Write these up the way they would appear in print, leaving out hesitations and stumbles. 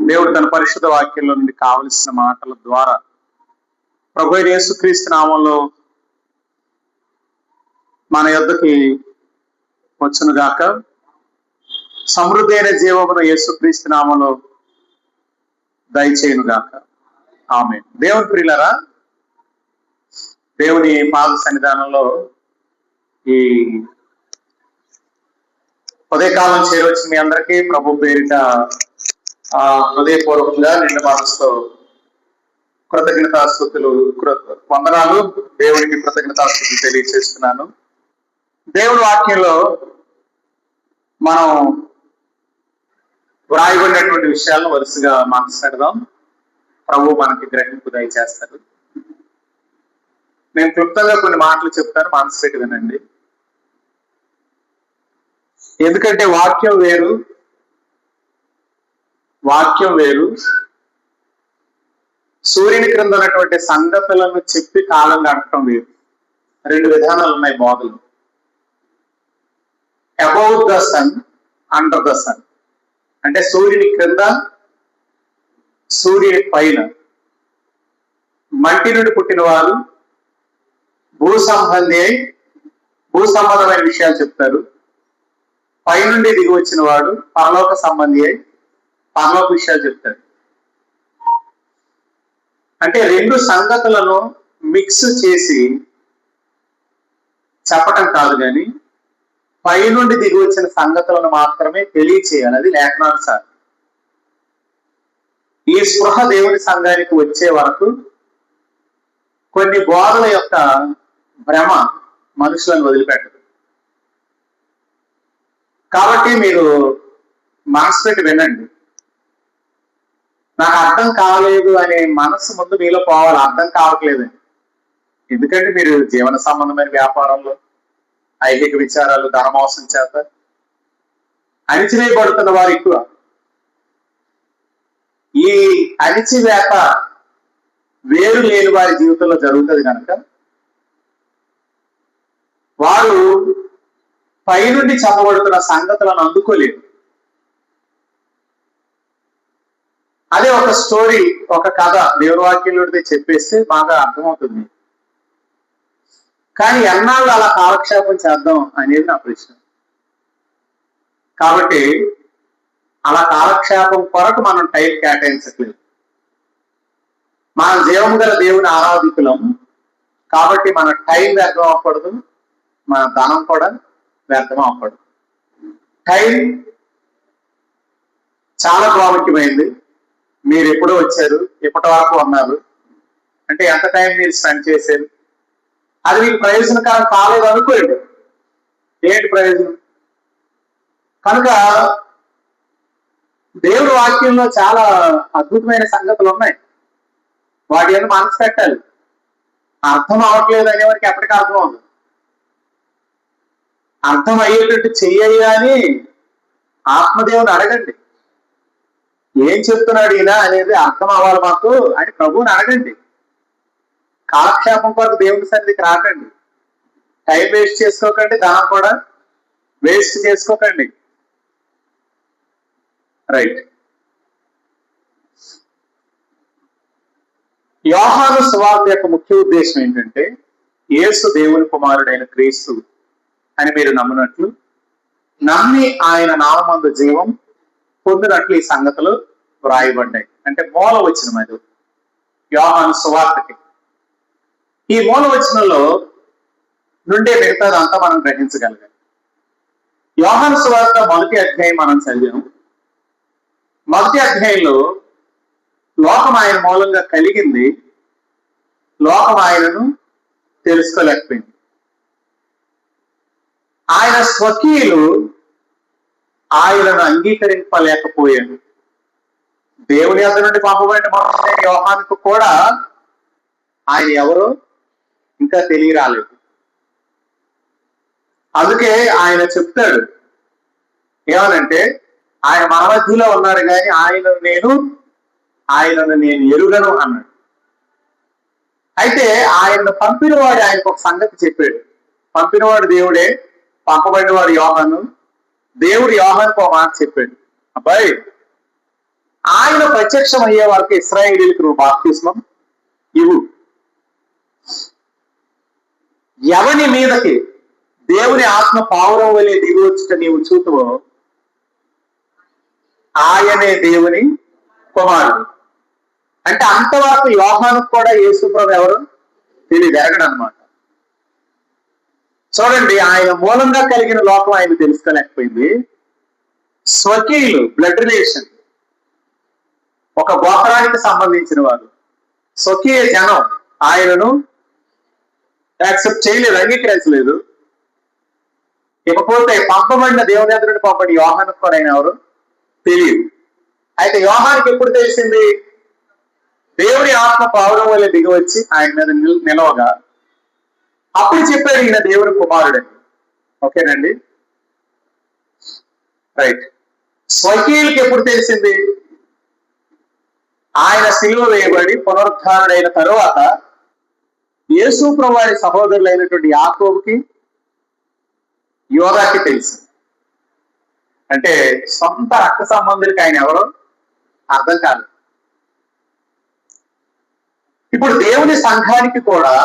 దేవుడు తన పరిశుద్ధ వాక్యంలో నుండి కావలసిన మాటల ద్వారా ప్రభు యేసుక్రీస్తు నామంలో మన యొద్దకి వచ్చును గాక. సమృద్ధి అయిన జీవమును యేసుక్రీస్తు నామంలో దయచేయును గాక. ఆమేన్. దేవుని ప్రియులారా, దేవుని పాద సన్నిధానంలో ఈ ఉదయకాలం చేరవచ్చిన మీ అందరికీ ప్రభు పేరిట హృదయపూర్వకంగా నిండు మనసుతో కృతజ్ఞతాస్తుతులు వందనాలు. దేవునికి కృతజ్ఞతాస్తుతులు తెలియజేస్తున్నాను. దేవుని వాక్యంలో మనం వ్రాయబడినటువంటి విషయాలను వరుసగా మాట్లాడదాం. ప్రభు మనకి గ్రహింపు దయచేస్తారు. నేను క్లుప్తంగా కొన్ని మాటలు చెప్తాను, మనసు పెట్టి వినండి. ఎందుకంటే వాక్యం వేరు, సూర్యుని క్రింద ఉన్నటువంటి సంగతులను చెప్పి కాలం గడపడం వేరు. రెండు విధానాలు ఉన్నాయి బోధలు. Above the sun, under the sun. అంటే సూర్యుని క్రింద, సూర్యుని పైన. మట్టి నుండి పుట్టిన వారు భూ సంబంధమైన విషయాలు చెప్తారు. పైనుండి దిగి వచ్చిన వాడు పరలోక సంబంధి అయి పరలోక విషయాలు చెప్తాడు. అంటే రెండు సంగతులను మిక్స్ చేసి చెప్పటం కాదు, కానీ పైనుండి దిగి వచ్చిన సంగతులను మాత్రమే తెలియచేయాలి. అది లేఖనానుసారం. ఈ స్పృహ దేవుని సంఘానికి వచ్చే వరకు కొన్ని బోధల యొక్క భ్రమ మనుషులను వదిలిపెట్టదు. కాబట్టి మీరు మనసు పెట్టి వినండి. నాకు అర్థం కాలేదు అనే మనసు ముందు మీలో పోవాలి. అర్థం కావట్లేదని. ఎందుకంటే మీరు జీవన సంబంధమైన వ్యాపారంలో ఐహిక విచారాలు, ధనమోసం చేత అణిచివేయబడుతున్న వారు ఎక్కువ. ఈ అణిచివేత వేరు లేని వారి జీవితంలో జరుగుతుంది కనుక వారు పైనుండి చెప్పబడుతున్న సంగతులను అందుకోలేరు. అదే ఒక స్టోరీ, ఒక కథ దేవుని వాక్యంలో చెప్పేస్తే బాగా అర్థమవుతుంది. కానీ ఎన్నాళ్ళు అలా కాలక్షేపం చేద్దాం అనేది నా ప్రశ్న. కాబట్టి అలా కాలక్షేపం కొరకు మనం టైం కేటాయించట్లేదు. మన జీవం గల దేవుని ఆరాధికులం కాబట్టి మన టైం వ్యర్థం అవ్వకూడదు, మన ధనం కూడా వ్యర్థం అవ్వకూడదు. టైం చాలా ప్రాముఖ్యమైంది. మీరు ఎప్పుడో వచ్చారు, ఎప్పటి వరకు ఉన్నారు అంటే ఎంత టైం మీరు స్పెండ్ చేశారు, అది మీకు ప్రయోజనకరం కాలేదు అనుకోండి. ఏంటి ప్రయోజనం? కనుక దేవుడి వాక్యంలో చాలా అద్భుతమైన సంగతులు ఉన్నాయి. వాటి మీద మనసు పెట్టాలి. అర్థం అవ్వట్లేదు అనేవారికి ఎప్పటికీ అర్థం అవుతుంది. అర్థం అయ్యేటట్టు చెయ్యాలి అని ఆత్మదేవుని అడగండి. ఏం చెప్తున్నాడు ఈయన అనేది అర్థం అవ్వాలి మాకు అని ప్రభువుని అడగండి. కాలక్షేపం కొరకు దేవుని సన్నిధికి రాకండి. టైం వేస్ట్ చేసుకోకండి, ధనం కూడా వేస్ట్ చేసుకోకండి. రైట్. యోహాను సువార్త యొక్క ముఖ్య ఉద్దేశం ఏంటంటే యేసు దేవుని కుమారుడైన క్రీస్తు అని మీరు నమ్మినట్లు, నమ్మి ఆయన నామమందు జీవం పొందినట్లు ఈ సంగతులు వ్రాయబడ్డాయి. అంటే మూల వచనం అది యోహాను సువార్తకి. ఈ మూల వచనంలో నుండే మిగతాదంతా మనం గ్రహించగలిగాం. యోహాను సువార్త మొదటి అధ్యాయం మనం చదివాం. మొదటి అధ్యాయంలో లోకం ఆయన మూలంగా కలిగింది, లోకం ఆయనను తెలుసుకోలేకపోయింది. ఆయన స్వకీయులు ఆయనను అంగీకరింపలేకపోయారు. దేవుని వద్ద నుండి పంపబడిన యోహానుకు కూడా ఆయన ఎవరో ఇంకా తెలియరాలేదు. అందుకే ఆయన చెప్తాడు ఏమనంటే, ఆయన మన మధ్యలో ఉన్నాడు కానీ ఆయనను నేను ఎరుగను అన్నాడు. అయితే ఆయనను పంపినవాడు ఆయనకు ఒక సంగతి చెప్పాడు. పంపినవాడు దేవుడే, పంపబడినవాడు యోహాను. దేవుడు యోహానుకు ఒక మాట చెప్పాడు, అబ్బాయి ఆయన ప్రత్యక్షం అయ్యే వరకు ఇశ్రాయేలీయులకు నువ్వు బాప్తిస్మం ఇవ్వు. ఎవని మీదకి దేవుని ఆత్మ పావురం వలె దిగివచ్చుట నీవు చూతువో ఆయనే దేవుని కుమారుడు. అంటే అంతవరకు యోహానుకు కూడా యేసుప్రభు ఎవరు తెలియదు, ఎరగడనమాట. చూడండి, ఆయన మూలంగా కలిగిన లోకం ఆయన తెలుసుకోలేకపోయింది. స్వకీయులు, బ్లడ్ రిలేషన్, ఒక గోత్రానికి సంబంధించిన వారు, స్వకీయ జనం ఆయనను యాక్సెప్ట్ చేయలేదు, అంగీకరించలేదు. ఇకపోతే పంపబడిన దేవుని పంపడి యోహానుకు కూడా ఆయన ఎవరు తెలియదు. అయితే యోహానుకి ఎప్పుడు తెలిసింది? దేవుని ఆత్మ పావురం వల్ల దిగివచ్చి ఆయన మీద నిలవగా అప్పుడు చెప్పాడు ఈయన దేవుని కుమారుడని. ఓకేనండి, రైట్. స్వకీయులకి ఎప్పుడు తెలిసింది? ఆయన సిలువ వేయబడి పునరుద్ధారుడైన తరువాత యేసు ప్రభువారి సహోదరులైనటువంటి యాకోబుకి, యోధాకి తెలిసింది. అంటే సొంత రక్త సంబంధులకి ఆయన ఎవరో అర్థం కాదు. ఇప్పుడు దేవుని సంఘానికి కూడా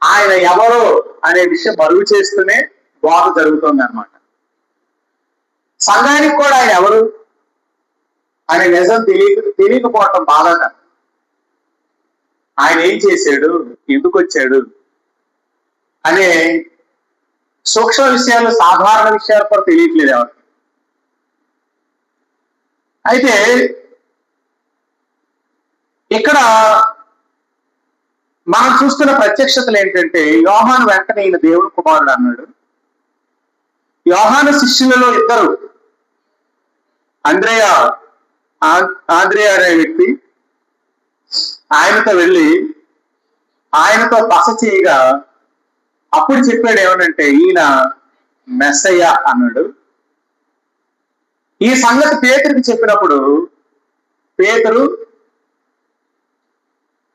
ఆయన ఎవరో అనే విషయం మరుగు చేస్తూనే బోధ జరుగుతుంది అన్నమాట. సంఘానికి కూడా ఆయన ఎవరు అనే నిజం తెలియకపోవటం బాధట. ఆయన ఏం చేశాడు, ఎందుకు వచ్చాడు అనే సూక్ష్మ విషయాలు, సాధారణ విషయాలు కూడా తెలియట్లేదు ఎవరికి. అయితే ఇక్కడ మనం చూస్తున్న ప్రత్యక్షతలు ఏంటంటే, యోహాను వెంటనే ఈయన దేవుని కుమారుడు అన్నాడు. యోహాను శిష్యులలో ఇద్దరు, ఆంద్రేయ అనే వ్యక్తి ఆయనతో వెళ్ళి ఆయనతో బస చేయగా అప్పుడు చెప్పాడు ఏమనంటే, ఈయన మెస్సయ్య అన్నాడు. ఈ సంగతి పేతురుకి చెప్పినప్పుడు పేతురు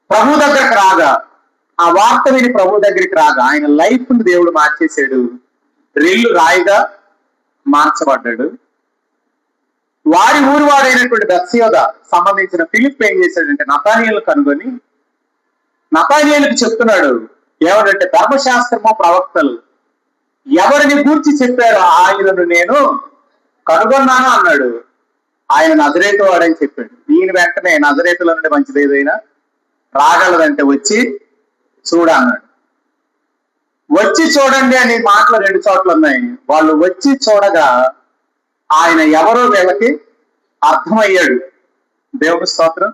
ప్రభు దగ్గరికి రాగా, ఆ వార్త విని ప్రభు దగ్గరికి రాగా ఆయన లైఫ్ ని దేవుడు మార్చేశాడు. రెల్లు రాయిగా మార్చబడ్డాడు. వారి ఊరు వాడైనటువంటి బెత్సయోద సంబంధించిన ఫిలిప్ ఏం చేశాడంటే, నతానియేలును కనుగొని నతానియేలుకు చెప్తున్నాడు ఏమంటే, ధర్మశాస్త్రము ప్రవక్తలు ఎవరిని గూర్చి చెప్పారో ఆయనను నేను కనుగొన్నాను అన్నాడు. ఆయన నజరేతు వాడని చెప్పాడు. ఈయన వెంటనే నజరేతుల నుండి మంచిది ఏదైనా రాగలదంటే వచ్చి చూడన్నాడు. వచ్చి చూడండి అనే మాటలు 2 చోట్ల ఉన్నాయి. వాళ్ళు వచ్చి చూడగా ఆయన ఎవరో వీళ్ళకి అర్థమయ్యాడు. దేవుని స్తోత్రం.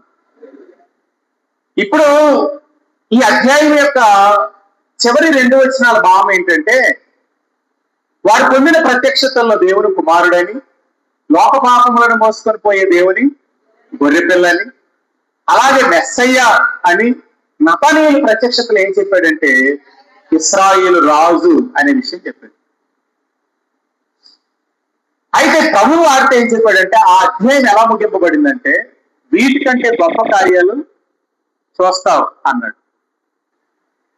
ఇప్పుడు ఈ అధ్యాయం యొక్క చివరి 2 వచనాల భావం ఏంటంటే, వారు పొందిన ప్రత్యక్షతల్లో దేవుని కుమారుడని, లోక పాపములను మోసుకొని పోయే దేవుని గొర్రెపిల్లని, అలాగే మెస్సయ్య అని. నతానియేలు ప్రత్యక్షతలు ఏం చెప్పాడంటే, ఇశ్రాయేలు రాజు అనే విషయం చెప్పాడు. అయితే ప్రభు వారితో ఏం చెప్పాడంటే, ఆ అధ్యాయం ఎలా ముగింపబడిందంటే, వీటికంటే గొప్ప కార్యాలు చూస్తావు అన్నాడు.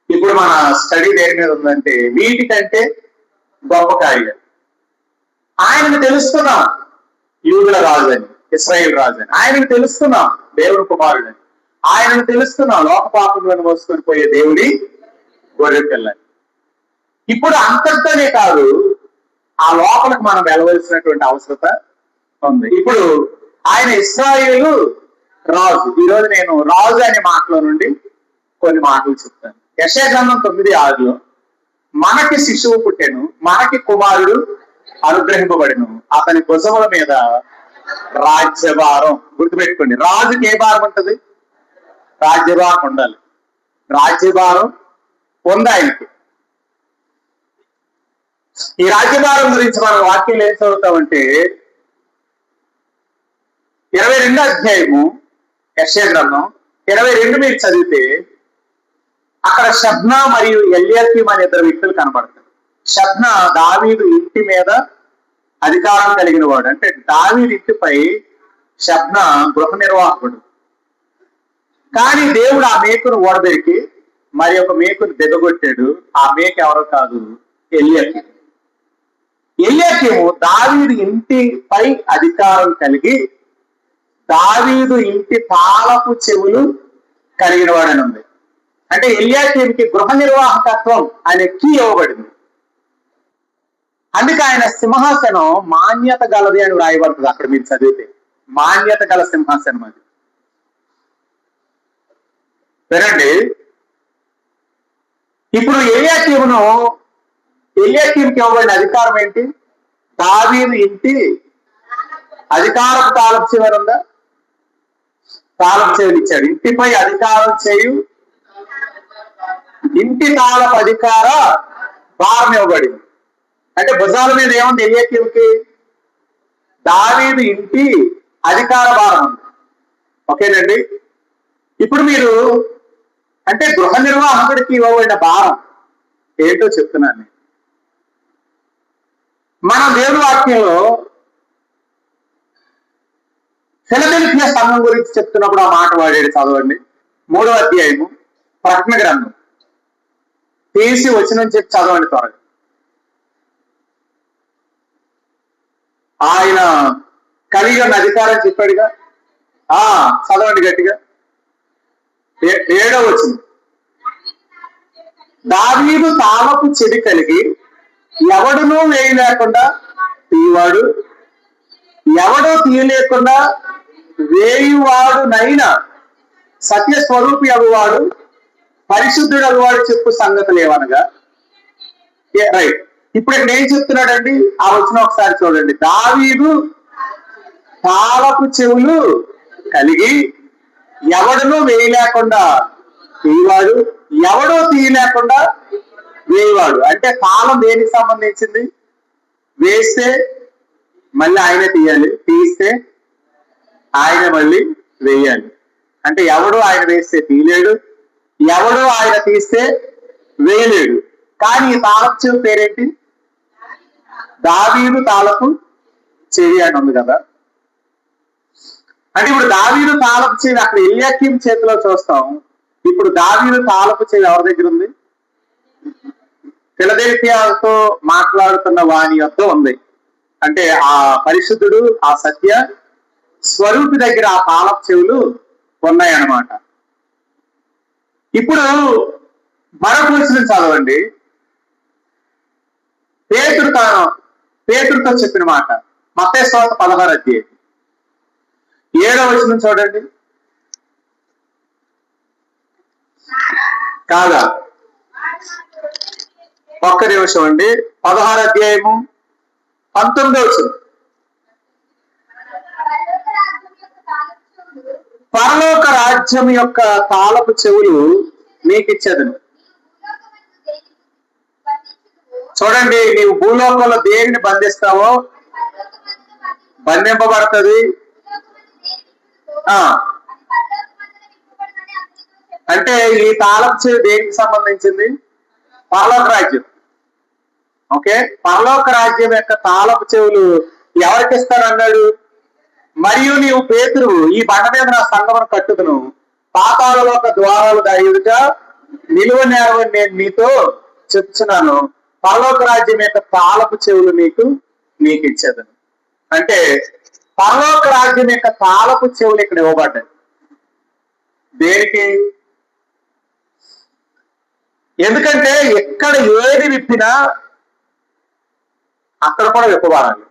ఇప్పుడు మన స్టడీ దేని మీద ఉందంటే, వీటికంటే గొప్ప కార్యాలు. ఆయనకు తెలుస్తున్నాం యూదుల రాజు అని, ఇశ్రాయేలు రాజు అని. ఆయనకు తెలుస్తున్నాం దేవుని కుమారుడని. ఆయనను తెలుస్తున్నాం లోక పాపములను మోసుకొని పోయే దేవుడి గొర్రె పిల్లని. ఇప్పుడు అంతటితోనే కాదు, ఆ లోపలికి మనం వెళ్ళవలసినటువంటి అవసరత ఉంది. ఇప్పుడు ఆయన ఇశ్రాయేలు రాజు. ఈరోజు నేను రాజు అనే మాటలో నుండి కొన్ని మాటలు చెప్తాను. యెషయా గ్రంథం 9:6 మనకి శిశువు పుట్టెను, మనకి కుమారుడు అనుగ్రహింపబడెను, అతని భుజముల మీద రాజ్యభారం. గుర్తుపెట్టుకోండి, రాజుకి ఏ భారం ఉంటుంది? రాజ్యభారం ఉండాలి. రాజ్యభారం ఉంది ఆయనకి. ఈ రాజ్యభారం గురించి మనం వాక్యం ఏం చదువుతామంటే, 22వ అధ్యాయము యెషయా గ్రంథం 22 మీరు చదివితే అక్కడ షబ్నా మరియు ఎల్యాకీము అనే 2 వ్యక్తులు కనబడతారు. షబ్నా దావీదు ఇంటి మీద అధికారం కలిగిన వాడు. అంటే దావీదు ఇంటిపై షబ్నా గృహ నిర్వాహకుడు. కానీ దేవుడు ఆ మేకును ఓడబెరికి మరి ఒక మేకును దిగగొట్టాడు. ఆ మేక ఎవరో కాదు, ఎల్యాకీము. ఎల్యాకీము దావీదు ఇంటిపై అధికారం కలిగి దావీదు ఇంటి తాళపు చెవులు కలిగిన వాడని ఉంది. అంటే ఎల్యాకీముకి గృహ నిర్వాహకత్వం అనే కీ ఇవ్వబడింది. అందుకే ఆయన సింహాసనం మాన్యత గలది అని వ్రాయబడుతుంది. అక్కడ మీరు చదివితే మాన్యత గల సింహాసనం అది. వినండి, ఇప్పుడు ఎల్యాకీముకి ఇవ్వబడిన అధికారం ఏంటి? దావీదు ఇంటి అధికారపు తాళపు చెవి ఉందా? తాళపు చెవిని ఇచ్చాడు. ఇంటిపై అధికారం చేయు ఇంటి తాళపు అధికార భారం ఇవ్వబడింది. అంటే భుజాల మీద ఏముంది? ఎల్యాకీముకి దావీదు ఇంటి అధికార భారం ఉంది. ఓకేనండి. ఇప్పుడు మీరు అంటే గృహ నిర్వాహకుడికి ఇవ్వబడిన భారం ఏంటో చెప్తున్నాను. మన దేవుని వాక్యంలో ఫిలదెల్ఫియా సంఘం గురించి చెప్తున్నప్పుడు ఆ మాట వాడాడు. చదవండి, 3వ అధ్యాయము ప్రకటన గ్రంథం తీసి వచ్చిన చెప్పి చదవండి త్వరగా. ఆయన కలిగి ఉన్న అధికారం చెప్పాడుగా. చదవండి గట్టిగా. 7వ వచనం, దావీదు తాళపు చెవి కలిగి ఎవడునూ వేయలేకుండా తీవాడు, ఎవడో తీయలేకుండా వేయువాడునైనా సత్యస్వరూపి అగువాడు, పరిశుద్ధుడు అగువాడు చెప్పు సంగతులు ఏమనగా. రైట్. ఇప్పుడు ఇక్కడ ఏం చెప్తున్నాడండి? ఆ వచనం ఒకసారి చూడండి. దావీదు తాళపు చెవులు కలిగి ఎవడనూ వేయలేకుండా తీయవాడు, ఎవడో తీయలేకుండా వేయవాడు. అంటే తాళం దేనికి సంబంధించింది? వేస్తే మళ్ళీ ఆయన తీయాలి, తీస్తే ఆయన మళ్ళీ వేయాలి. అంటే ఎవడో ఆయన వేస్తే తీయలేడు, ఎవడో ఆయన తీస్తే వేయలేడు. కానీ ఈ తాళపు చెవి పేరేంటి? దావీదు తాళపు చెవి అని ఉంది కదా. అంటే ఇప్పుడు దావీదు తాళపు చెవి అక్కడ ఎల్యాకీము చేతిలో చూస్తాం. ఇప్పుడు దావీదు తాళపు చెవి ఎవరి దగ్గర ఉంది? ఫిలదెల్ఫియాతో మాట్లాడుతున్న వాని యొద్ద ఉంది. అంటే ఆ పరిశుద్ధుడు, ఆ సత్య స్వరూపి దగ్గర ఆ తాళపు చెవులు ఉన్నాయన్నమాట. ఇప్పుడు మరొక వచనం చదవండి. పేతురుతో చెప్పిన మాట మత్తయి సువార్త 16వ అధ్యాయం 7వ వచనం చూడండి. కాగా ఒక్క నిమిషం అండి. 16వ అధ్యాయము 19వ వచనం, పరలోక రాజ్యం యొక్క తాళపు చెవులు మీకు ఇచ్చేదను. చూడండి, నీవు భూలోకంలో దేనిని బంధిస్తావో బంధింపబడుతుంది. అంటే ఈ తాళపు చెవి దేనికి సంబంధించింది? పరలోక రాజ్యం. ఓకే, పరలోక రాజ్యం యొక్క తాళపు చెవులు ఎవరికి ఇస్తానన్నాడు? మరియు నీవు పేతురు, ఈ బండ మీద నా సంగమను కట్టుదును, పాతాళలోక ద్వారాలు దాయుడుగా నిలువ నేరవని నేను నీతో చెప్తున్నాను. పరలోక రాజ్యం యొక్క తాళపు చెవులు నీకు ఇచ్చేదను. అంటే పరలోక రాజ్యం యొక్క తాళపు చెవులు ఇక్కడ ఇవ్వబడ్డాయి. దేనికి? ఎందుకంటే ఎక్కడ ఏది విప్పినా అక్కడ కూడా విప్పబడాలి.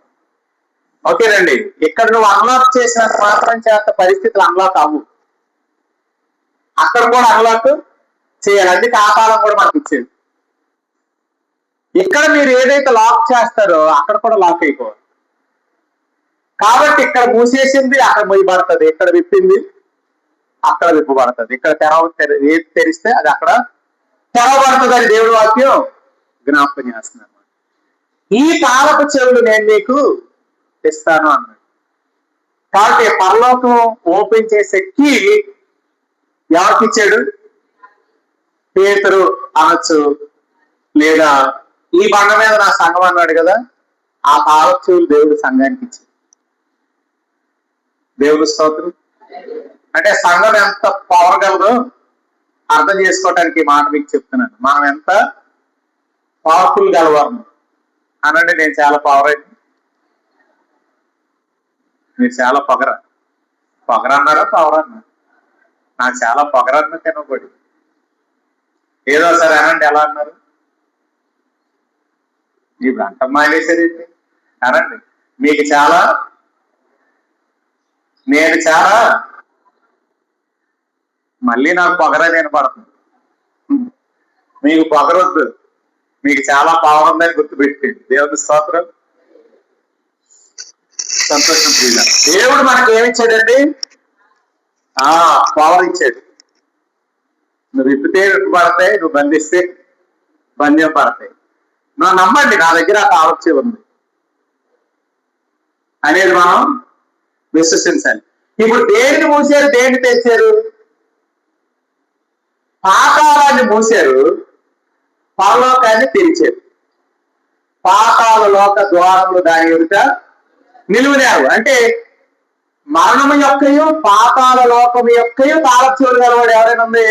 ఓకేనండి. ఇక్కడ నువ్వు అన్లాక్ చేసిన మాత్రం చేత పరిస్థితులు అన్లాక్ అవ్వు, అక్కడ కూడా అన్లాక్ చేయాలి. అందుకే ఆ కాలం కూడా మనకి ఇచ్చేది. ఇక్కడ మీరు ఏదైతే లాక్ చేస్తారో అక్కడ కూడా లాక్ అయిపోవాలి. కాబట్టి ఇక్కడ మూసేసింది అక్కడ మూయబడుతుంది, ఇక్కడ విప్పింది అక్కడ విప్పబడుతుంది, ఇక్కడ ఏది తెరిస్తే అది అక్కడ తెరవబడుతుంది అని దేవుడి వాక్యం జ్ఞాపకం చేస్తుంది అన్నమాట. ఈ తాళపు చెవులు నేను నీకు ఇస్తాను అన్నాడు. కాబట్టి పరలోకం ఓపెన్ చేసే కీ ఎవరికి ఇచ్చాడు? పేతురు అనొచ్చు, లేదా ఈ బండ మీద నా సంఘం అన్నాడు కదా, ఆ తాళపు చెవులు దేవుడు సంఘానికి ఇచ్చాడు. దేవుడు స్తోత్రం. అంటే సంఘం ఎంత పవర్ గలదో అర్థం చేసుకోవటానికి మాట మీకు చెప్తున్నాను. మనం ఎంత పవర్ఫుల్ గలవారు అనండి. నేను చాలా పవర్ అయింది, మీరు చాలా పొగర. పొగరన్నారా పవరన్నా? నాకు చాలా పొగరన్న తినబడి. ఏదో సరే అనండి, ఎలా అన్నారు? ఇప్పుడు అంత మానేసారు అనండి. మీకు చాలా, నేను చాలా, మళ్ళీ నాకు పొగరే వినపడుతుంది. మీకు పొగరొద్దు, మీకు చాలా పవర్ ఉందని గుర్తుపెట్టండి. దేవుని స్తోత్రం. సంతోషం. దేవుడు మనకి ఏమిచ్చాడండి? పవర్ ఇచ్చాడు. నువ్వు విప్పితే విప్పబడతాయి, నువ్వు బంధిస్తే బంధం పడతాయి. నువ్వు నమ్మండి, నా దగ్గర ఆలోచన ఉంది అనేది మనం విశ్వసించాలి. ఇప్పుడు దేనిని మూసారు, దేన్ని తెచ్చారు? పాతాళాన్ని మూసారు, పరలోకాన్ని తెరిచారు. పాతాళ లోక ద్వారములు దాని ఎదుట నిలువలేరు. అంటే మరణము యొక్కయు పాతాళ లోకము యొక్కయు తాళచేవులు గలవాడు ఎవరైనా ఉంది?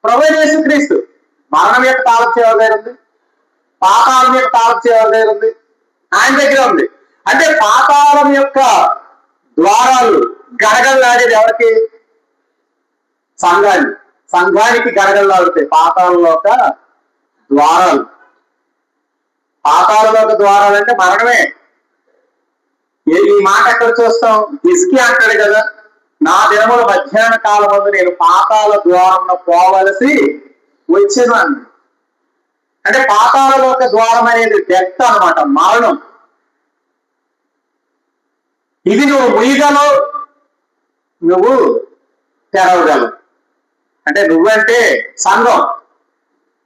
ప్రభువైన యేసుక్రీస్తు. మరణం యొక్క తాళచేవు ఎవరి దగ్గర ఉంది? పాతాళం యొక్క తాళచేవు ఎవరి దగ్గర ఉంది? ఆయన దగ్గర ఉంది. అంటే పాతాళం యొక్క ద్వారాలు గడగడలాడేది ఎవరికి? సంఘాన్ని. సంఘానికి గడగడలాడుతాయి పాతాళలోక ద్వారాలు. పాతాళలోక ద్వారాలు అంటే మరణమే. ఈ మాట ఎక్కడ చూస్తాం? ఇస్కి అంటాడు కదా, నా దినముల మధ్యాహ్న కాలం ముందు నేను పాతాళ ద్వారం పోవలసి వచ్చాను అన్నాడు. అంటే పాతాళలోక ద్వారం అనేది డెత్ అన్నమాట, మరణం. ఇది నువ్వు ముయ్యగలవు, నువ్వు తెరవగలవు. అంటే నువ్వంటే సంఘం.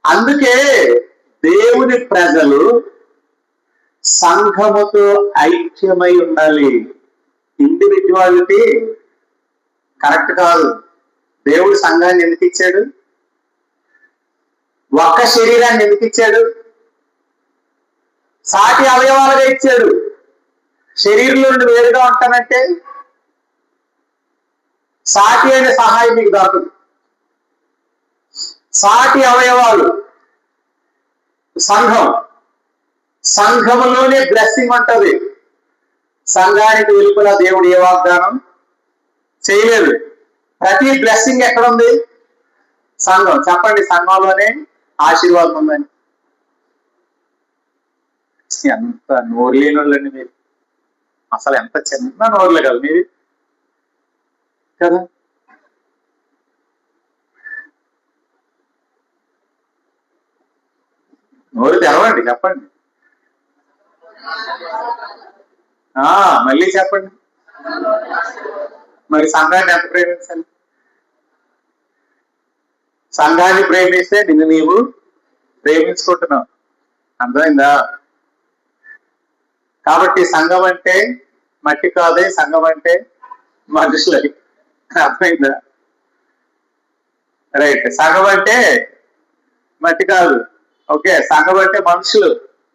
అందుకే దేవుని ప్రజలు సంఘముతో ఐక్యమై ఉండాలి. ఇండివిజువాలిటీ కరెక్ట్ కాదు. దేవుడు సంఘాన్ని ఎందుకు ఇచ్చాడు? ఒక్క శరీరాన్ని ఎందుకు ఇచ్చాడు? సాటి అవయవాలుగా ఇచ్చాడు. శరీరంలో నుండి వేరుగా ఉంటానంటే సాటి అనే సహాయం మీకు దొరకదు. సాటి అవయవాలు సంఘం. సంఘములోనే బ్లెస్సింగ్ ఉంటది. సంఘానికి వెలుపల దేవుడు ఏ వాగ్దానం చేయలేదు. ప్రతి బ్లెస్సింగ్ ఎక్కడుంది? సంఘం. చెప్పండి, సంఘంలోనే ఆశీర్వాదం ఉందని. ఎంత నోరు లేని వాళ్ళండి మీరు. అసలు ఎంత చిన్న నోరులే కదా మీరు కదా. నోరు తెరవండి, చెప్పండి. మళ్ళీ చెప్పండి. మరి సంఘాన్ని ఎంత ప్రేమించాలి? సంఘాన్ని ప్రేమిస్తే నిన్ను నీవు ప్రేమించుకుంటున్నావు. అర్థమైందా? కాబట్టి సంఘం అంటే మట్టి కాదే, సంఘం అంటే మనుషులది. అర్థమైందా? రైట్. సంఘం అంటే మట్టి కాదు. ఓకే, సంఘం అంటే మనుషులు,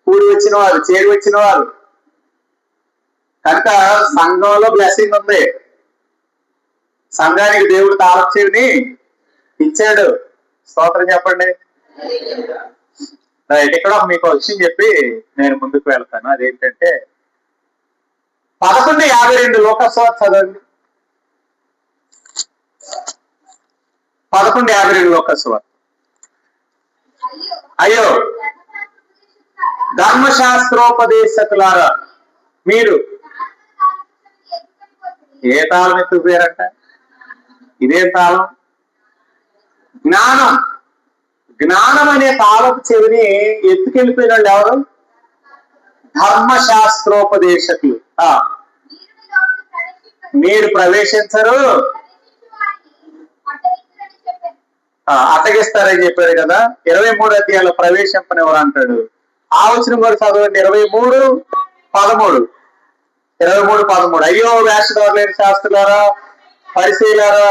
కూడి వచ్చిన వారు, చేరి వచ్చిన వారు. కనుక సంఘంలో బ్లెస్సింగ్ ఉంది. సంఘానికి దేవుడు తాళచేవిని ఇచ్చాడు. స్తోత్రం చెప్పండి. రైట్. ఇక్కడ మీకు విషయం చెప్పి నేను ముందుకు వెళ్తాను. అదేంటంటే 11:52 లోకస్వార్త చదవండి. 11:52 లోకస్వార్త. అయ్యో ధర్మశాస్త్రోపదేశకులారా, మీరు ఏ తాళం ఎత్తుకుపోయారంట? ఇదే తాళం, జ్ఞానం. జ్ఞానం అనే తాళపు చెవిని ఎత్తుకెళ్ళిపోయిన వాళ్ళు ఎవరు? ధర్మశాస్త్రోపదేశకులు. మీరు ప్రవేశించరు, అతగిస్తారని చెప్పాడు కదా. 23 అధ్యాయంలో ప్రవేశింపనివ్వరు అంటాడు. ఆ వచనం కూడా చదవండి. 23:13. 23:13. అయ్యో వేషధారులైన శాస్త్రులారా, పరిశీలారా,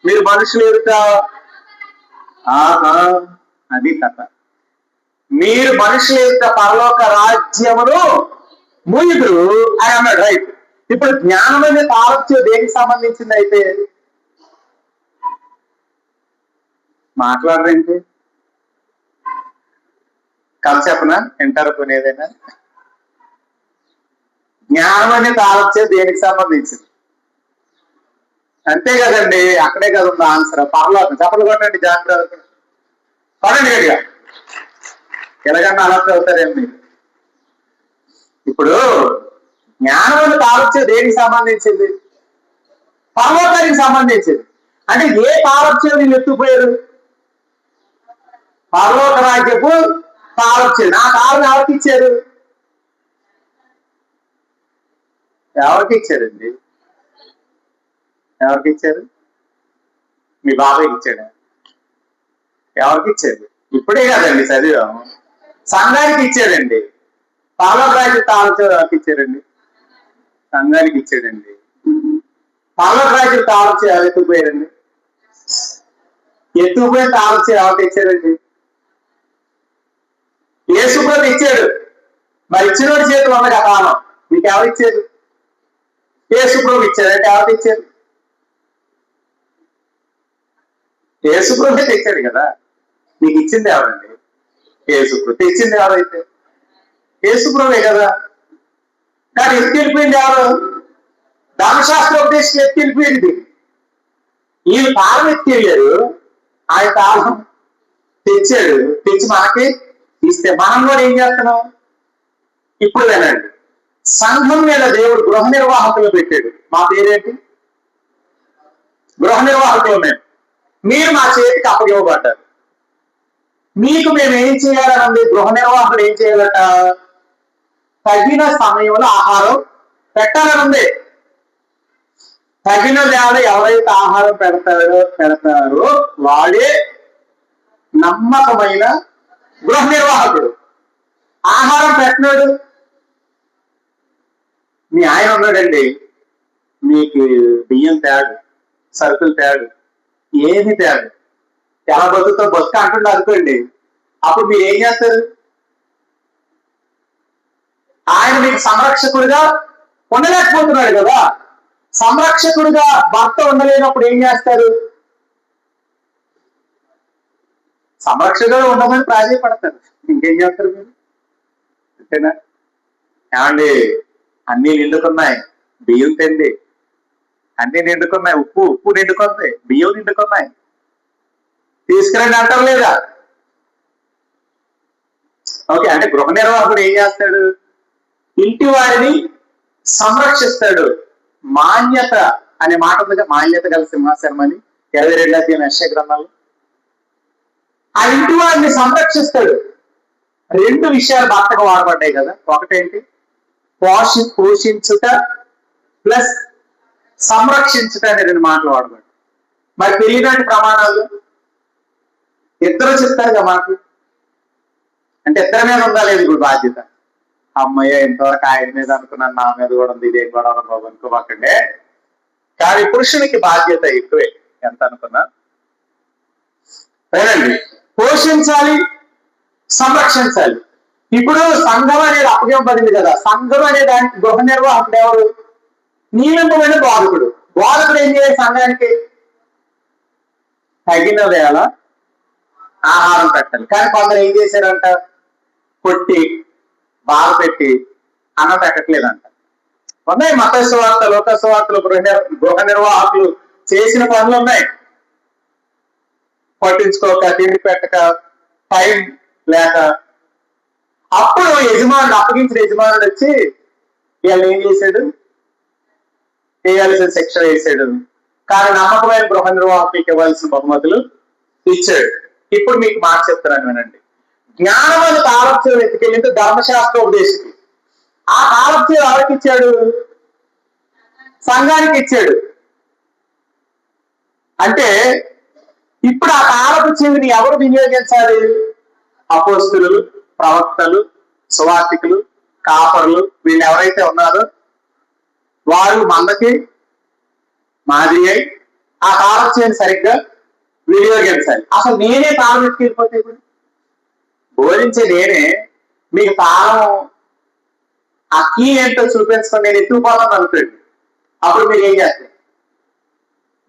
మీరు మనుషులు ఎదుట, అది కథ. మీరు మనుషులు ఎదుట పరలోక రాజ్యమును మూయుదురు అని అన్నాడు. రైట్. ఇప్పుడు జ్ఞానం అనే తాళం దేనికి సంబంధించింది? అయితే మాట్లాడరేంటి? కథ చెప్పనా? వింటారు కొన్ని ఏదైనా? జ్ఞానం అనే తాళం దేనికి సంబంధించింది? అంతే కదండి, అక్కడే కదా ఉంది ఆన్సర్. పరలోకం. చెప్పలు కొట్టండి, జాగ్రత్త కొనండి గట్టిగా. ఎలాగన్నా అలర్ట్ అవుతారేమో మీరు. ఇప్పుడు జ్ఞానం తాలొచ్చేది దేనికి సంబంధించింది? పరలోకానికి సంబంధించింది. అంటే ఏ తాలొచ్చేది వీళ్ళు ఎత్తుకుపోయారు? పరలోక రాజ్యపు తాళొచ్చేది. ఆ తాళం ఎవరికి ఇచ్చారు? ఎవరికి ఇచ్చారండి? ఎవరికి ఇచ్చారు? మీ బాబాయ్కి ఇచ్చాడు. ఎవరికి ఇచ్చారు? ఇప్పుడే కదండి చదివాం. సంఘానికి ఇచ్చాడండి. పరలోక రాజ్య తాళం ఎవరికి ఇచ్చారండి? సంఘానికి ఇచ్చాడండి. పరలోక రాజ్యం తాళం ఎవరు ఎత్తుకుపోయారండి? ఎత్తుకుపోయిన తాళం ఎవరికి ఇచ్చారండి? యేసుప్రభు ఇచ్చాడు. మరి ఇచ్చినోడి చేతులు ఉన్నది ఆ తాళం. మీకు ఎవరు ఇచ్చారు? యేసుప్రభు ఇచ్చారు. అంటే ఎవరికి ఇచ్చారు? యేసుప్రభు తెచ్చాడు కదా. నీకు ఇచ్చింది ఎవరండి? యేసుప్రభు. తెచ్చింది ఎవరైతే? యేసుప్రభే కదా. కానీ ఎత్తిపోయింది ఎవరు? ధర్మశాస్త్ర ఉపదేశం ఎత్తిపోయింది. వీళ్ళు తాళం ఎత్తిపోయారు, ఆయన తాళం తెచ్చాడు. తెచ్చి మనకి ఇస్తే మనం కూడా ఏం చేస్తున్నాం? ఇప్పుడు వినండి, సంఘం మీద దేవుడు గృహ నిర్వాహకులు పెట్టాడు. మా పేరేంటి? గృహ నిర్వాహకులు. మీరు మా చేతికి అప్పగివ్వబడ్డారు. మీకు మేము ఏం చేయాలనండి? గృహ నిర్వాహకుడు ఏం చేయాలట? తగిన సమయంలో ఆహారం పెట్టాలనుంది. తగిన వేళ ఎవరైతే ఆహారం పెడతారో వాడే నమ్మకమైన గృహ నిర్వాహకుడు. ఆహారం పెట్టినాడు. మీ ఆయన ఉన్నాడండి, మీకు బియ్యం తేడు, సరుకులు తేడు, ఏమి తేడు, ఎలా బతుకుతో బతుక అంటుండే అనుకోండి. అప్పుడు మీరు ఏం చేస్తారు? ఆయన మీకు సంరక్షకుడిగా ఉండలేకపోతున్నాడు కదా. సంరక్షకుడిగా భర్త ఉండలేనప్పుడు ఏం చేస్తారు? సంరక్షకుడు ఉండమని ప్రాధాన్యపడతారు. ఇంకేం చేస్తారు మీరు? అంతేనా? ఏమండి, అన్ని నిండుకున్నాయి, బియ్యం తిండి. అన్ని నిండుకున్నాయి, ఉప్పు నిండుకుంది, బియ్యం నిండుకున్నాయి, తీసుకురండి అంటారు లేదా? ఓకే. అంటే గృహ నిర్వాహకుడు ఏం చేస్తాడు? ఇంటి వారిని సంరక్షిస్తాడు. మాన్యత అనే మాట ఉందిగా, మాన్యత గల సింహాసనం అని 22వ అధ్యాయం యెషయా గ్రంథంలో. ఆ ఇంటి వారిని సంరక్షిస్తాడు. 2 విషయాలు భర్తకు వాడబడ్డాయి కదా. ఒకటేంటి? పోషించుట ప్లస్ సంరక్షించుట అనే 2 మాటలు వాడబడ్డాయి. మరి పెళ్లినాటి ప్రమాణాలు ఇద్దరు చెప్తారుగా మాకు. అంటే ఇద్దరి మీద ఉందా లేదు ఇప్పుడు బాధ్యత? అమ్మయ్య, ఇంతవరకు ఆయన మీద అనుకున్నాను, నా మీద కూడా ఉంది, ఇదేం కూడా బాబు అనుకోకండి. కానీ పురుషునికి బాధ్యత ఎక్కువే, ఎంత అనుకున్నా. వినండి, పోషించాలి, సంరక్షించాలి. ఇప్పుడు సంఘం అనేది అప్పగింపబడింది కదా. సంఘం అనే దానికి గృహ నిర్వాహకుడు ఎవరు? నియమింపబడిన బోధకుడు. బోధకుడు ఏం చేయాలి? సంఘానికి తగిన వేళ ఆహారం పెట్టాలి. కానీ కొందరు ఏం చేశారంట? కొట్టి బాధ పెట్టి అన్నం పెట్టట్లేదంట. ఉన్నాయి మత్తయి సువార్త, లోక సువార్తలు గృహ నిర్వాహకులు చేసిన పనులు ఉన్నాయి. పట్టించుకోక, తిండి పెట్టక, టైం లేక. అప్పుడు అప్పగించిన యజమానుడు వచ్చి వీళ్ళని ఏం చేశాడు? చేయాల్సిన శిక్ష వేసాడు. కానీ నమ్మకమైన గృహ నిర్వాహకులకు ఇవ్వాల్సిన బహుమతులు ఇచ్చాడు. ఇప్పుడు మీకు మాట చెప్తున్నాను వినండి. జ్ఞానం అని తాళం ఎత్తుకెళ్ళింది ధర్మశాస్త్ర ఉపదేశికి. ఆ తాళం ఎవరికి ఇచ్చాడు? సంఘానికి ఇచ్చాడు. అంటే ఇప్పుడు ఆ తాళపు చెవిని ఎవరు వినియోగించాలి? అపోస్తులు, ప్రవక్తలు, సువార్తికులు, కాపరులు, వీళ్ళు ఎవరైతే ఉన్నారో వారు మందకి మాదిరి అయి ఆ తాళపు చెవిని సరిగ్గా వినియోగించాలి. అసలు నేనే తాళం ఎత్తుకెళ్ళిపోతే ఇప్పుడు బోధించే నేనే మీకు తాళం ఆ కీ ఏంటో చూపించుకొని నేను ఎత్తుకుపోతాను అనుకోండి. అప్పుడు మీరు ఏం చేస్తారు?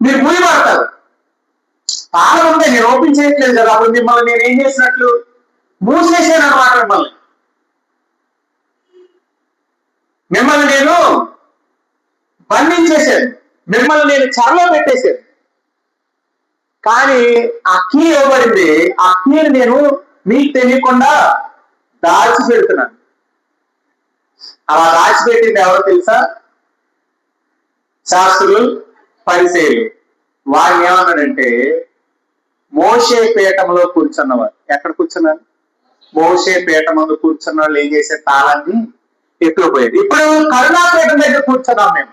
మీరు మూయబడతారు. తాళం ఉంటే నేను ఓపెన్ చేయట్లేదు కదా. అప్పుడు మిమ్మల్ని నేను ఏం చేసినట్లు? మూసేసాను అన్నమాట. మిమ్మల్ని నేను బంధించేశాను. మిమ్మల్ని నేను చెరలో పెట్టేశాను, కానీ అగ్ని ఇవ్వబడింది, అగ్నిని నేను మీకు తెలియకుండా దాచిపెడుతున్నాను. అలా దాచిపెట్టింది ఎవరో తెలుసా? శాస్త్రులు, పరిసయ్యులు. వారిని ఏమన్నాడంటే మోషే పీఠంలో కూర్చున్నవారు. ఎక్కడ కూర్చున్నారు? మోషే పీఠం ముందు కూర్చున్న వాళ్ళు ఏం చేసే తాళాన్ని ఎత్తుకుపోయేది. ఇప్పుడు కరుణాపీఠం దగ్గర కూర్చున్నాం మేము.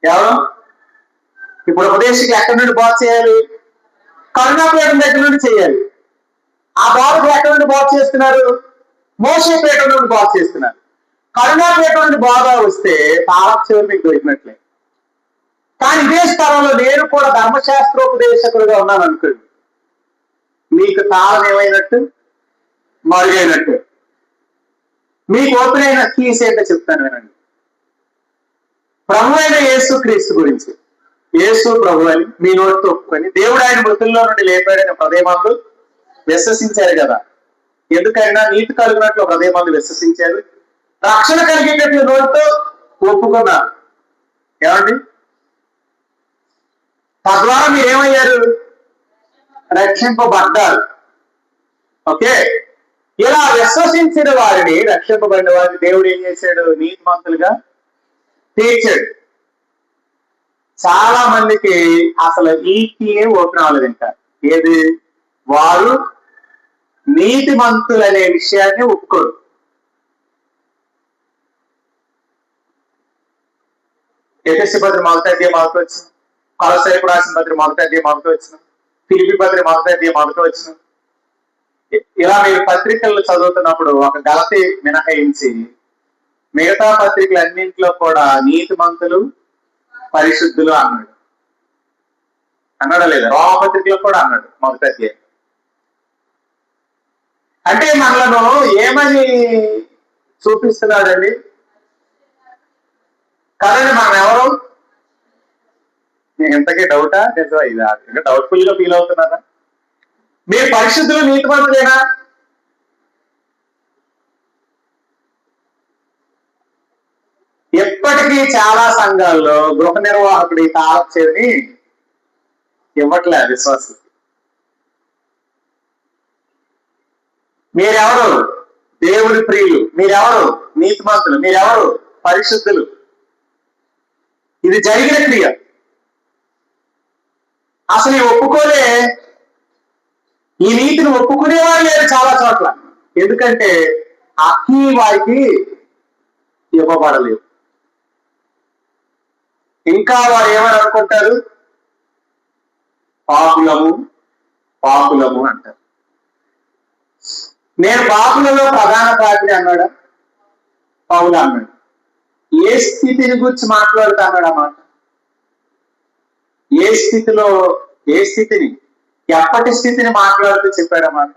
ఎవరు? ఇప్పుడు ఉపదేశికి ఎక్కడి నుండి బాగు చేయాలి? కరుణాపీఠం దగ్గర నుండి చేయాలి. ఆ బాధకు ఎక్కడి నుండి బాగు చేస్తున్నారు? మోషే పీఠం నుండి బాగు చేస్తున్నారు. కరుణాపీఠం నుండి బాధ వస్తే తాళం చెవులు మీకు దొరికినట్లే. కానీ ఇదే స్థలంలో నేను కూడా ధర్మశాస్త్రోపదేశకుడుగా ఉన్నాను అనుకోండి, మీకు తాళం ఏమైనట్టు? మరుగైనట్టు. మీకు ఓపెన్ అయిన కీస్ ఏంటో చెప్తాను వినండి. ప్రభు అయిన యేసు క్రీస్తు గురించి, యేసు ప్రభు అని మీ నోటితో ఒప్పుకొని దేవుడు ఆయన మృతుల్లో నుండి లేపాడని హృదయమందు విశ్వసించారు కదా. ఎందుకైనా నీతి కలిగినట్లు హృదయమందు విశ్వసించారు, రక్షణ కలిగేటట్లు నోటితో ఒప్పుకున్నారు. ఏమండి? తద్వారా మీరు ఏమయ్యారు? రక్షింపబడ్డారు. ఓకే, ఇలా విశ్వసించిన వారిని, రక్షింపబడిన వారిని దేవుడు ఏం చేశాడు? నీతిమంతులుగా తీర్చాడు. చాలా మందికి అసలు ఈ కీయే ఓపెన్ అవ్వలేదు ఇంకా. ఏది? వారు నీతిమంతులు అనే విషయాన్ని ఒప్పుకోరు. ఎఫెసీ పత్రిక మొదటి అధ్యాయం మొదటి వచనం, కొలస్సీయులకు రాసిన పత్రిక మొదటి అధ్యాయం మొదటి వచనం, ఫిలిప్పీ పత్రిక మొదటి అధ్యాయం మొదటి వచనం. ఇలా మీరు పత్రికలు చదువుతున్నప్పుడు ఒక గలతీ మినహాయించి మిగతా పత్రికలన్నింటిలో కూడా నీతిమంతులు, పరిశుద్ధులు అన్నాడు. అన్నాడా లేదా? రోమపత్రికలో కూడా అన్నాడు మొదటి అధ్యాయం. అంటే మనలను ఏమని చూపిస్తున్నాడండి? కదండి, మనం ఎవరు? నేను ఇంతకీ డౌటా నిజమా? ఇది ఇంకా డౌట్ఫుల్ గా ఫీల్ అవుతున్నారా? మీరు పరిశుద్ధులు, నీతిమంతులేనా? ఎప్పటికీ చాలా సంఘాల్లో గృహ నిర్వాహకుడి తాళం చెవిని ఇవ్వట్లే విశ్వాసం. మీరెవరు? దేవుడి ప్రియులు. మీరెవరు? నీతిమంతులు. మీరెవరు? పరిశుద్ధులు. ఇది జరిగిన క్రియ. అసలు ఒప్పుకోలే, ఈ నీతిని ఒప్పుకునేవారు లేరు చాలా చోట్ల. ఎందుకంటే అగ్ని వారికి ఇవ్వబడలేదు. ఇంకా వారు ఏమని అనుకుంటారు? పాపులము, పాపులము అంటారు. నేను పాపులలో ప్రధాన పాపిని అన్నాడా? పౌలు అన్నాడు. ఏ స్థితిని గురించి మాట్లాడుతున్నాడు అన్నమాట? ఏ స్థితిలో, ఏ స్థితిని, ఎప్పటి స్థితిని మాట్లాడుతూ చెప్పాడన్నమాట?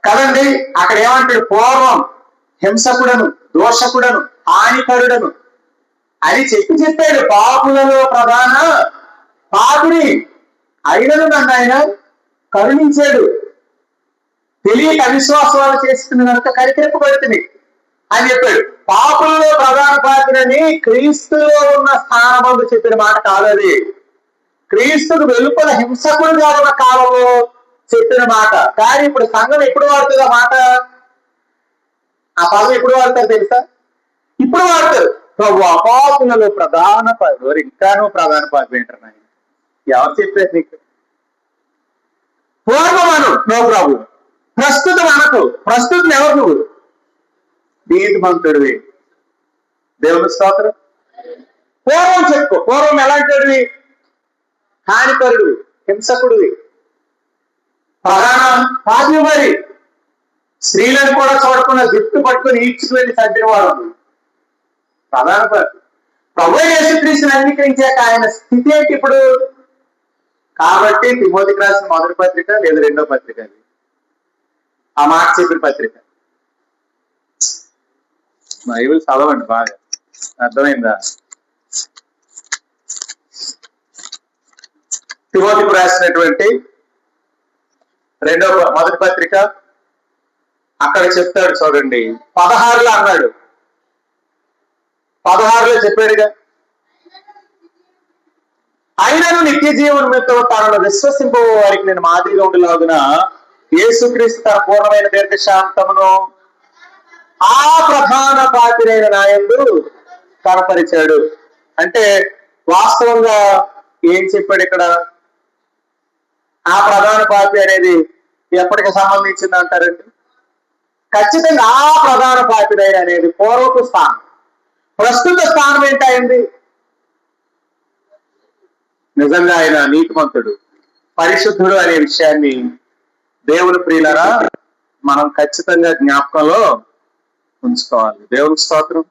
కదండి, అక్కడ ఏమంటాడు? పూర్వం హింసకుడను, దోషకుడను, హానికరుడను అని చెప్పాడు. పాపులలో ప్రధాన పాపుని అయినను నన్ను ఆయన కరుణించాడు, తెలియక అవిశ్వాసాలు చేస్తున్న కనుక కరికరింపబడుతుంది అని చెప్పాడు. పాపులలో ప్రధాన పాత్రని క్రీస్తులో ఉన్న స్థానమందు చెప్పిన మాట కాదు అది. క్రీస్తుకు వెలుపల హింసకుడుగా ఉన్న కాలంలో చెప్పిన మాట. కానీ ఇప్పుడు సంఘం ఎప్పుడు వాడుతుంది ఆ మాట? ఆ పదం ఎప్పుడు వాడతారు తెలుసా? ఇప్పుడు వాడతారు. ప్రభు పాపులలో ప్రధాన పాత్ర. ఇంకానూ ప్రధాన పాత్ర ఏంటారు? ఎవరు చెప్పారు నీకు? పూర్వమను నో ప్రభు, ప్రస్తుతం అనకు. ప్రస్తుతం ఎవరు? నువ్వు నీతిమంతుడివి. దేవుని స్తోత్రం. పూర్వం చెప్పుకో. పూర్వం ఎలాంటివి? హానికరుడివి, హింసకుడివి, ప్రధాన పాపి. మరి స్త్రీలను కూడా చూడకుండా జుట్టు పట్టుకుని ఈడ్చుకుని చంపిన వాడు ప్రధాన పాపి. ప్రభు యేసుక్రీస్తుని అంగీకరించాక ఆయన స్థితి ఏంటి ఇప్పుడు? కాబట్టి తిమోతికి రాసిన మొదటి పత్రిక లేదా రెండో పత్రిక, ఆ మాట చెప్పిన పత్రిక. బైబిల్ చదవండి బాగా, అర్థమైందా? తిమోతికి రాసినటువంటి మొదటి పత్రిక అక్కడ చెప్తాడు చూడండి, 16లో అన్నాడు, 16లో చెప్పాడుగా, అయినను నిత్య జీవనముతో తనను విశ్వసింపు వారికి నేను మాదిరిగా ఉండేలాగున యేసుక్రీస్తు తన పూర్ణమైన దీర్ఘశాంతమును ఆ ప్రధాన పాత్రైన నాయందు కనపరిచాడు. అంటే వాస్తవంగా ఏం చెప్పాడు ఇక్కడ? ఆ ప్రధాన పాత్ర అనేది ఎప్పటికి సంబంధించింది అంటారండి? ఖచ్చితంగా ఆ ప్రధాన పాత్ర అనేది పూర్వపు స్థానం. ప్రస్తుత స్థానం ఏంటైంది? నిజంగా ఆయన నీతిమంతుడు, పరిశుద్ధుడు అనే విషయాన్ని దేవుని ప్రియులరా మనం ఖచ్చితంగా జ్ఞాపకంలో ఉంచుకోవాలి. దేవుని స్తోత్రం.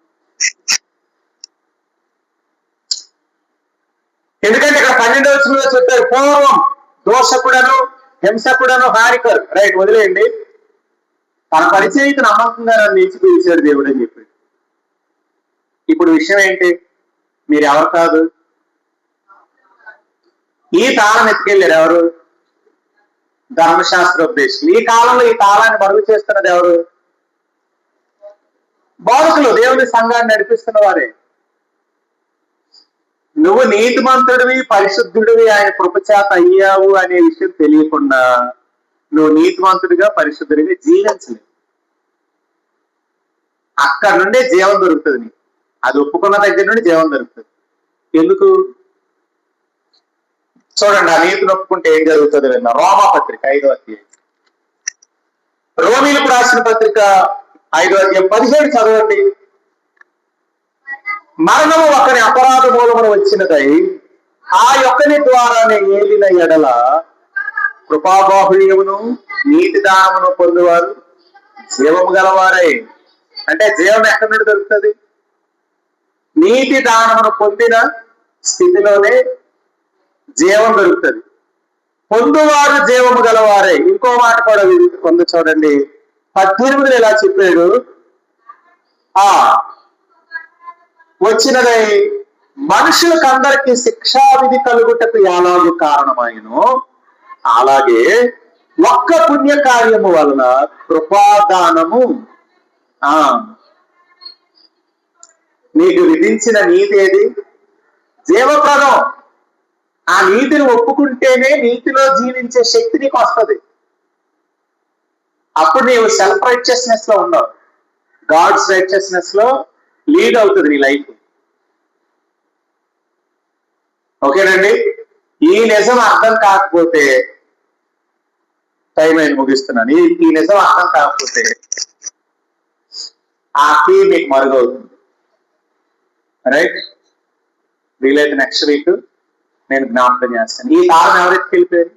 ఎందుకంటే ఇక్కడ 12వ వచనంలో చెప్పారు, పూర్వం దోషకుడను హింసకుడను హానికరు. రైట్, వదిలేయండి. తన పరిచయకు నమ్మకంగా నన్ను నిలిచిపోయించాడు దేవుడు అని చెప్పాడు. ఇప్పుడు విషయం ఏంటి? మీరు ఎవరు కాదు, ఈ తాళం ఎత్తుకెళ్ళారు ఎవరు? ధర్మశాస్త్రోపదేశులు. ఈ కాలంలో ఈ తాళాన్ని మరుగు చేస్తున్నది ఎవరు? బోధకులు, దేవుని సంఘాన్ని నడిపిస్తున్న వారే. నువ్వు నీతిమంతుడివి, పరిశుద్ధుడివి, ఆయన కృపచేత అయ్యావు అనే విషయం తెలియకుండా నువ్వు నీతిమంతుడిగా పరిశుద్ధుడిగా జీవించలేవు. అక్కడ నుండే జీవం దొరుకుతుంది నీకు. అది ఒప్పుకున్న దగ్గర నుండి జీవం దొరుకుతుంది. ఎందుకు? చూడండి, ఆ నీతిని ఒప్పుకుంటే ఏం జరుగుతుంది విన్నా. రోమా పత్రిక 5వ అధ్యాయం, రోమీలకు రాసిన పత్రిక 5వ అధ్యాయం 17 చదవండి. మరణము ఒకని అపరాధ మూలమును వచ్చినదై ఆ యొక్కని ద్వారానే ఏలిన ఎడల కృపాబాహుళ్యమును నీతి దానమును పొందువారు జీవము గలవారై. అంటే జీవం ఎక్కడి నుండి దొరుకుతుంది? నీతి దానమును పొందిన స్థితిలోనే జీవం దొరుకుతుంది. పొందువారు జీవము గలవారై. ఇంకో మాట కూడా పొందు చూడండి, 18 ఇలా చెప్పాడు, ఆ వచ్చినదై మనుషులకు అందరికీ శిక్షావిధి కలుగుటకు ఎలాగూ కారణమైనో అలాగే ఒక్క పుణ్య కార్యము వలన కృపాదానము నీకు విధించిన నీతి ఏది? జీవప్రదం. ఆ నీతిని ఒప్పుకుంటేనే నీతిలో జీవించే శక్తి నీకు వస్తుంది. అప్పుడు నీవు సెల్ఫ్ రైచియస్నెస్ లో ఉండవు, గాడ్స్ రైచియస్నెస్ లో లీడ్ అవుతుంది నీ లైఫ్. ఓకేనండి? ఈ నిజం అర్థం కాకపోతే, టైం అయిన ముగిస్తున్నాను, ఈ నిజం అర్థం కాకపోతే ఆ కీ మీకు మరుగవుతుంది. రైట్, వీలైతే నెక్స్ట్ వీక్ నేను జ్ఞాపకం చేస్తాను. ఈ కాలం ఎవరికి వెళ్ళిపోయారు?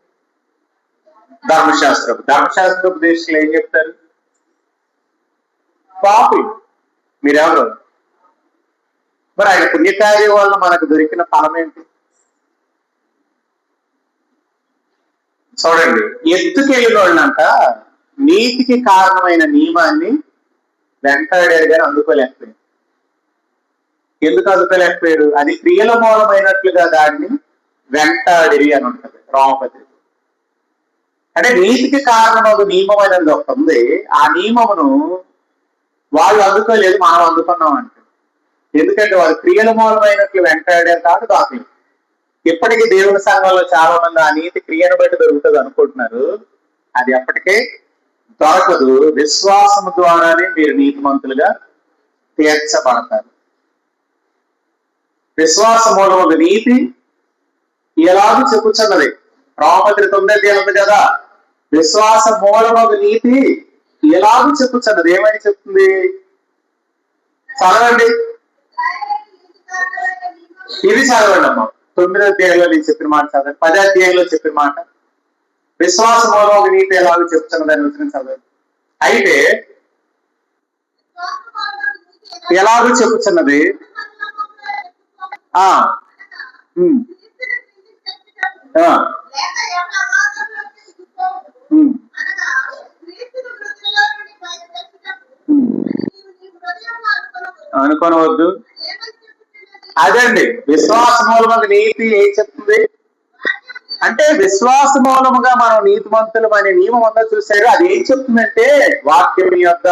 ధర్మశాస్త్రోపదేశులు ఏం చెప్తారు? పాపి. మీరెవరు? మరి ఆయన పుణ్యకార్యం వల్ల మనకు దొరికిన ఫలం ఏంటి? చూడండి, ఎత్తుకెళ్ళిన వాళ్ళంట నీతికి కారణమైన నియమాన్ని వెంటాడారు కానీ అందుకోలేకపోయాడు. ఎందుకు అందుకోలేకపోయాడు? అది క్రియల మూలమైనట్లుగా దాన్ని వెంటాడిరి అని ఉంటుంది రామపత్రిక. అంటే నీతికి కారణమగు నియమం అనేది ఒకటి ఉంది. ఆ నియమమును వాళ్ళు అందుకోలేదు, మనం అందుకున్నాం అంటే. ఎందుకంటే వాళ్ళు క్రియల మూలమైనట్లు వెంటాడారు కాదు దాఖలు. ఇప్పటికీ దేవుని సంఘంలో చాలా మంది ఆ నీతి క్రియను బట్టి దొరుకుతుంది అనుకుంటున్నారు. అది ఎప్పటికే దొరకదు. విశ్వాసము ద్వారానే మీరు నీతిమంతులుగా తీర్చబడతారు. విశ్వాస మూలము నీతి ఎలాగూ చెప్పుచున్నది. రామపత్రిక 9 ఉంది కదా, విశ్వాస మూలమగు నీతి ఎలాగూ చెప్పుచున్నది. ఏమని చెప్తుంది? చదవండి, ఇది చదవండి అమ్మా. 9వ అధ్యాయంలో నేను చెప్పిన మాట చదవండి. 10వ అధ్యాయంలో చెప్పిన మాట విశ్వాస మూలమగు నీతి ఎలాగూ చెప్పుచున్నది అని వచ్చిన చదవండి. అయితే ఎలాగూ చెప్పుచున్నది అనుకోనవద్దు. అదండి విశ్వాస మూలమగు నీతి ఏం చెప్తుంది? అంటే విశ్వాస మూలముగా మనం నీతిమంతులం అనే నియమం అంతా చూశారు. అది ఏం చెప్తుందంటే వాక్యం మీ యొద్ద,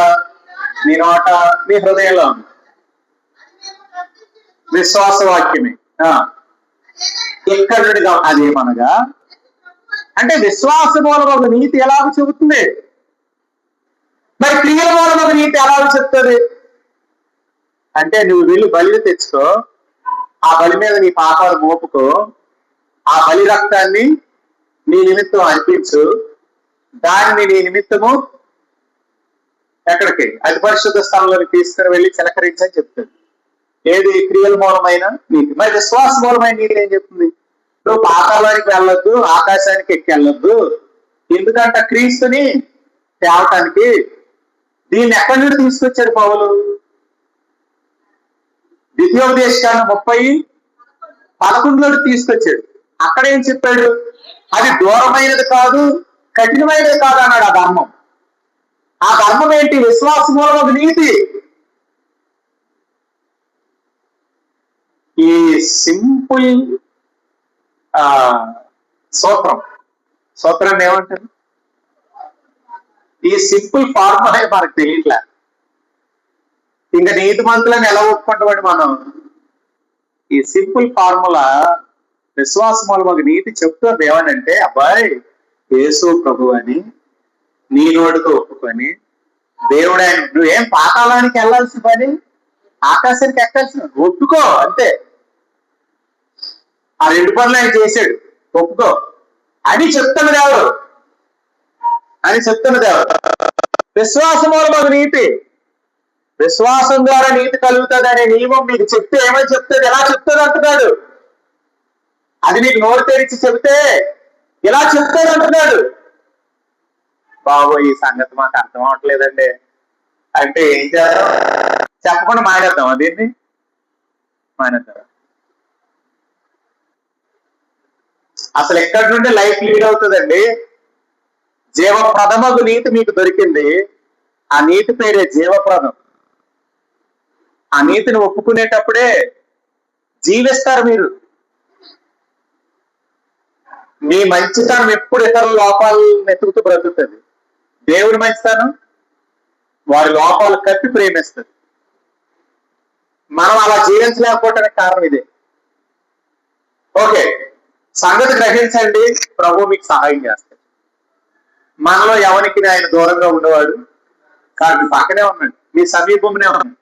మీ నోట, మీ హృదయంలో ఉంది. విశ్వాస వాక్యమే ఎక్కడ నుండి అదేమనగా అంటే విశ్వాస మూలముగా నీతి ఎలాగ చెబుతుంది, మరి క్రియల మూలముగా నీతి ఎలాగ చెప్తుంది అంటే నువ్వు వెళ్ళి బలిని తెచ్చుకో, ఆ బలి మీద నీ పాపాలు మోపుకో, ఆ బలి రక్తాన్ని నీ నిమిత్తం అర్పించు, దాన్ని నీ నిమిత్తము ఎక్కడికి అతి పరిశుద్ధ స్థలంలోకి తీసుకుని వెళ్ళి చిలకరించని చెప్తుంది. ఏది క్రియల మూలమైన నీతి. మరి విశ్వాస మూలమైన నీతి ఏం చెప్తుంది? నువ్వు పాతాళానికి వెళ్ళొద్దు, ఆకాశానికి ఎక్కి వెళ్ళొద్దు. ఎందుకంట క్రీస్తుని తేవటానికి. దీన్ని ఎక్కడి నుండి తీసుకొచ్చాడు పౌలు? ద్వితీయోపదేశకాండం 30:11 తీసుకొచ్చాడు. అక్కడ ఏం చెప్పాడు? అది దూరమైనది కాదు, కఠినమైనది కాదు అన్నాడు. ఆ ధర్మం, ఆ ధర్మం ఏంటి? విశ్వాస మూలమైన నీతి. ఈ సింపుల్ సూత్రాన్ని ఏమంటారు? ఈ సింపుల్ ఫార్ములా మనకు తెలియట్లే. ఇంకా నీతిమంతులను ఎలా ఒప్పుకుంటామండి మనం? ఈ సింపుల్ ఫార్ములా విశ్వాస మూలముగా నీతి చెప్తుంది ఏమనంటే, అబ్బాయి యేసు ప్రభు అని నీ నోటితో ఒప్పుకొని దేవుడు ఆయన, నువ్వేం పాతాళానికి వెళ్ళాల్సిన పని, ఆకాశానికి ఎక్కాల్సిన, ఒప్పుకో అంతే. ఆ 2 పనులు ఆయన చేశాడు, ఒప్పుకో అని చెప్తున్నది ఎవరు? విశ్వాస మూలముగా నీతి. విశ్వాసం ద్వారా నీతి కలుగుతుంది అనే నియమం మీకు చెప్తే ఏమని చెప్తుంది? ఎలా చెప్తుంది అంటున్నాడు. అది నీకు నోరు తెరిచి చెబితే ఇలా చెప్తాడు అంటున్నాడు. బాబు ఈ సంగతి మాకు అర్థం అవట్లేదండి అంటే ఏం చేద్దాం? చెప్పకుండా మానేద్దాం. దీన్ని మానేద్దాం. అసలు ఎక్కడి నుండి లైఫ్ లీడ్ అవుతుందండి? జీవప్రదమగు నీతి మీకు దొరికింది. ఆ నీతి పేరే జీవప్రదం. ఆ నీతిని ఒప్పుకునేటప్పుడే జీవిస్తారు మీరు. మీ మంచితనం ఎప్పుడు ఇతరుల లోపాలు వెతుకుతూ బ్రతుకుతుంది. దేవుడి మంచితనం వారి లోపాలు కప్పి ప్రేమిస్తుంది. మనం అలా జీవించలేకపోవటానికి కారణం ఇదే. ఓకే, సంగతి గ్రహించండి, ప్రభు మీకు సహాయం చేస్తాడు. మనలో ఎవరికి ఆయన దూరంగా ఉండేవాడు కాదు, పక్కనే ఉన్నాడు, మీ సమీపంలోనే ఉన్నాడు.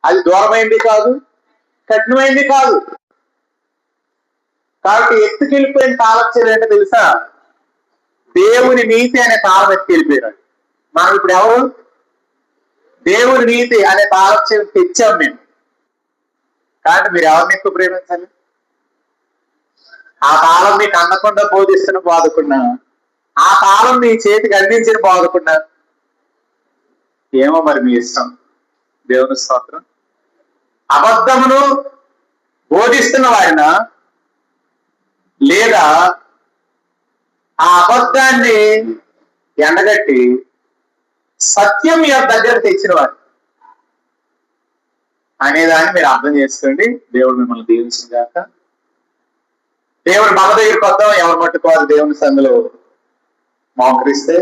అది దూరమైంది కాదు, కఠినమైంది కాదు. కాబట్టి ఎత్తుకెళ్ళిపోయిన తాళం ఏంటో తెలుసా? దేవుని నీతి అనే తాళం ఎత్తుకెళ్ళిపోయాడు. మనం ఇప్పుడు ఎవరు? దేవుని నీతి అనే తాళం తెచ్చాం మేము. కాబట్టి మీరు ఎవరిని ఎక్కువ ప్రేమించాలి? ఆ తాళం మీకు అందకుండా బోధిస్తున్న బాధకున్నా, ఆ తాళం మీ చేతికి అందించిన బాధకున్నా, ఏమో మరి మీ ఇష్టం. దేవుని స్తోత్రం. అబద్ధమును బోధిస్తున్న వాడిన, లేదా ఆ అబద్ధాన్ని ఎండగట్టి సత్యం మీ దగ్గర తెచ్చిన వాడు అనేదాన్ని మీరు అర్థం చేసుకోండి. దేవుడు మిమ్మల్ని దీవించుగాక. దేవుడు మన దగ్గరికి వద్దాం, ఎవరి మట్టుకు వారు దేవుని సందులో మోకరిస్తే